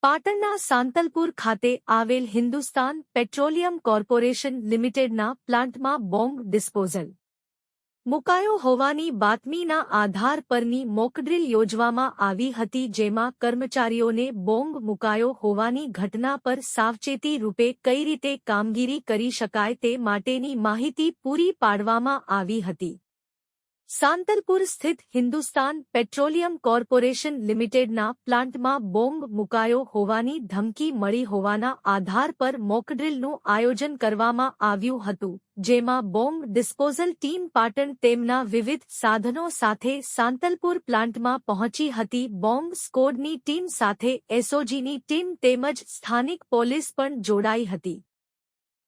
પાટણના સાંતલપુર ખાતે આવેલ હિન્દુસ્તાન પેટ્રોલિયમ કોર્પોરેશન લિમિટેડના પ્લાન્ટમાં બોમ્બ ડિસ્પોઝલ મુકાયો હોવાની બાતમીના આધાર પરની મોકડ્રીલ યોજવામાં આવી હતી, જેમાં કર્મચારીઓને બોમ્બ મુકાયો હોવાની ઘટના પર સાવચેતી રૂપે કઈ રીતે કામગીરી કરી શકાય તે માટેની માહિતી પૂરી પાડવામાં આવી હતી. સાંતલપુર સ્થિત હિન્દુસ્તાન પેટ્રોલિયમ કોર્પોરેશન લિમિટેડના પ્લાન્ટમાં બોમ્બ મુકાયો હોવાની ધમકી મળી હોવાના આધાર પર મોકડ્રીલનું આયોજન કરવામાં આવ્યું હતું, જેમાં બોમ્બ ડિસ્પોઝલ ટીમ પાટણ તેમના વિવિધ સાધનો સાથે સાંતલપુર પ્લાન્ટમાં પહોંચી હતી. બોમ્બ સ્કોડની ટીમ સાથે એસઓજીની ટીમ તેમજ સ્થાનિક પોલીસ પણ જોડાઈ હતી.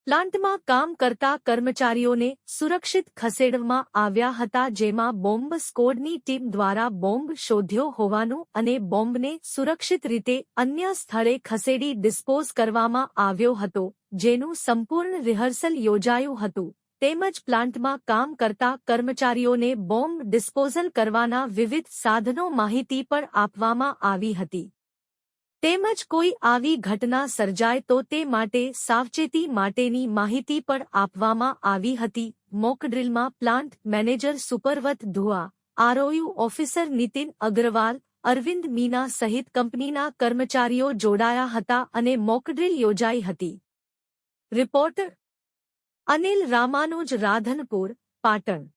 પ્લાન્ટમાં કામ કરતા કર્મચારીઓને સુરક્ષિત ખસેડવામાં આવ્યા હતા, જેમાં બોમ્બ સ્કોડની ટીમ દ્વારા બોમ્બ શોધ્યો હોવાનું અને બોમ્બને સુરક્ષિત રીતે અન્ય સ્થળે ખસેડી ડિસ્પોઝ કરવામાં આવ્યો હતો, જેનું સંપૂર્ણ રિહર્સલ યોજાયું હતું. તેમજ પ્લાન્ટમાં કામ કરતા કર્મચારીઓને બોમ્બ ડિસ્પોઝલ કરવાના વિવિધ સાધનો માહિતી પણ આપવામાં આવી હતી. તેમજ કોઈ આવી ઘટના સર્જાય તો તે માટે સાવચેતી માટેની માહિતી પણ આપવામાં આવી હતી. મોકડ્રીલમાં પ્લાન્ટ મેનેજર સુપરવત ધુઆ, આરઓયુ ઓફિસર નીતિન અગ્રવાલ, અરવિંદ મીના સહિત કંપનીના કર્મચારીઓ જોડાયા હતા અને મોકડ્રીલ યોજાઈ હતી. રિપોર્ટર અનિલ રામાનુજ, રાધનપુર, પાટણ.